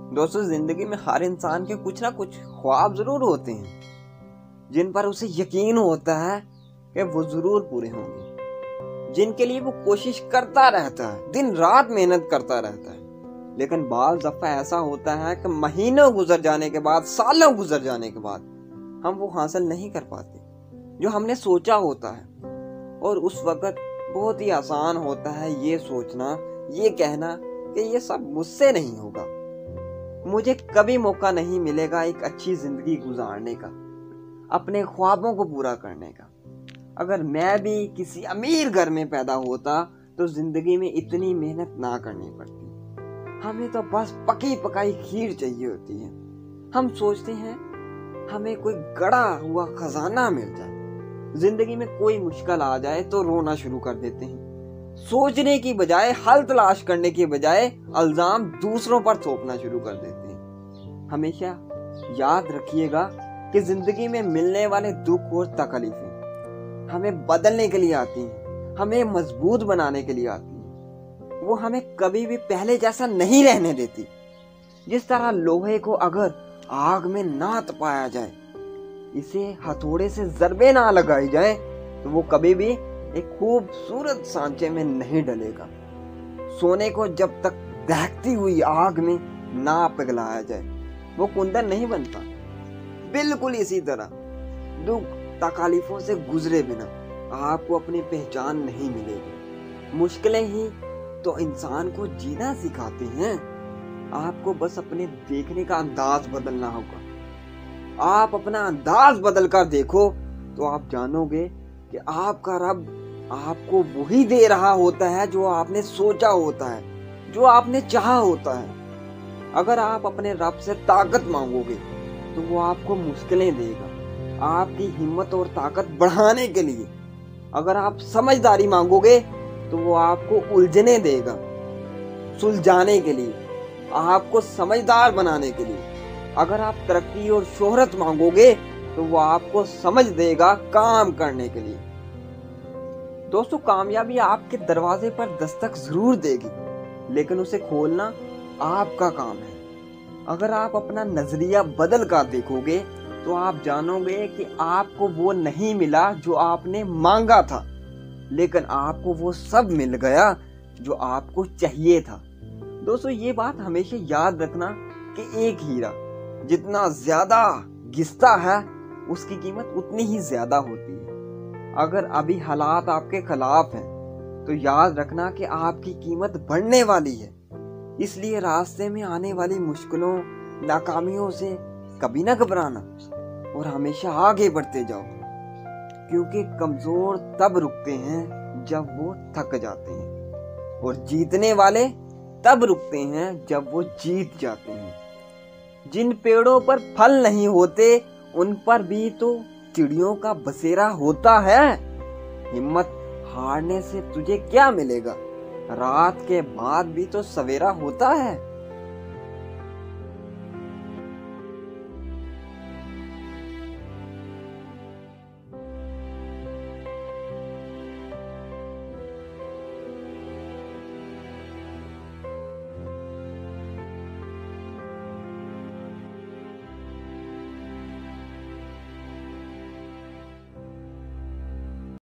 दोस्तों, जिंदगी में हर इंसान के कुछ ना कुछ ख्वाब जरूर होते हैं जिन पर उसे यकीन होता है कि वो जरूर पूरे होंगे, जिनके लिए वो कोशिश करता रहता है, दिन रात मेहनत करता रहता है। लेकिन बाज़ दफा ऐसा होता है कि महीनों गुजर जाने के बाद, सालों गुजर जाने के बाद हम वो हासिल नहीं कर पाते जो हमने सोचा होता है। और उस वक्त बहुत ही आसान होता है ये सोचना, ये कहना कि ये सब मुझसे नहीं होगा, मुझे कभी मौका नहीं मिलेगा एक अच्छी जिंदगी गुजारने का, अपने ख्वाबों को पूरा करने का। अगर मैं भी किसी अमीर घर में पैदा होता तो जिंदगी में इतनी मेहनत ना करनी पड़ती, हमें तो बस पकी पकाई खीर चाहिए होती है। हम सोचते हैं हमें कोई गड़ा हुआ खजाना मिल जाए, जिंदगी में कोई मुश्किल आ जाए तो रोना शुरू कर देते हैं। सोचने की बजाय, हल तलाश करने की बजाय इल्जाम दूसरों पर थोपना शुरू कर देते हैं। हमेशा याद रखिएगा कि जिंदगी में मिलने वाले दुख और तकलीफें हमें बदलने के लिए आती हैं, हमें मजबूत बनाने के लिए आती हैं। वो हमें कभी भी पहले जैसा नहीं रहने देती। जिस तरह लोहे को अगर आग में ना तपाया जाए, इसे हथौड़े से ज़रबे ना लगाई जाए, तो वो कभी भी एक खूबसूरत सांचे में नहीं डलेगा। सोने को जब तक दहकती हुई आग में ना पिघलाया जाए, वो कुंदन नहीं बनता। बिल्कुल इसी तरह दुख तकलीफों से गुजरे बिना आपको अपनी पहचान नहीं मिलेगी। मुश्किलें ही तो इंसान को जीना सिखाते हैं। आपको बस अपने देखने का अंदाज बदलना होगा। आप अपना अंदाज बदल कर देखो तो आप जानोगे कि आपका रब आपको वही दे रहा होता है जो आपने सोचा होता है, जो आपने चाहा होता है। अगर आप अपने रब से ताकत मांगोगे तो वो आपको मुश्किलें देगा, आपकी हिम्मत और ताकत बढ़ाने के लिए। अगर आप समझदारी मांगोगे तो वो आपको उलझने देगा, सुलझाने के लिए, आपको समझदार बनाने के लिए। अगर आप तरक्की और शोहरत मांगोगे तो वो आपको समझ देगा काम करने के लिए। दोस्तों, कामयाबी आपके दरवाजे पर दस्तक जरूर देगी, लेकिन उसे खोलना आपका काम है। अगर आप अपना नजरिया बदल कर देखोगे तो आप जानोगे कि आपको वो नहीं मिला जो आपने मांगा था, लेकिन आपको वो सब मिल गया जो आपको चाहिए था। दोस्तों, ये बात हमेशा याद रखना कि एक हीरा जितना ज्यादा घिसता है उसकी कीमत उतनी ही ज्यादा होती है। अगर अभी हालात आपके खिलाफ हैं तो याद रखना कि आपकी कीमत बढ़ने वाली है। इसलिए रास्ते में आने वाली मुश्किलों, नाकामियों से कभी ना घबराना और हमेशा आगे बढ़ते जाओ, क्योंकि कमजोर तब रुकते हैं जब वो थक जाते हैं, और जीतने वाले तब रुकते हैं जब वो जीत जाते हैं। जिन पेड़ों पर फल नहीं होते उन पर भी तो चिड़ियों का बसेरा होता है। हिम्मत हारने से तुझे क्या मिलेगा, रात के बाद भी तो सवेरा होता है।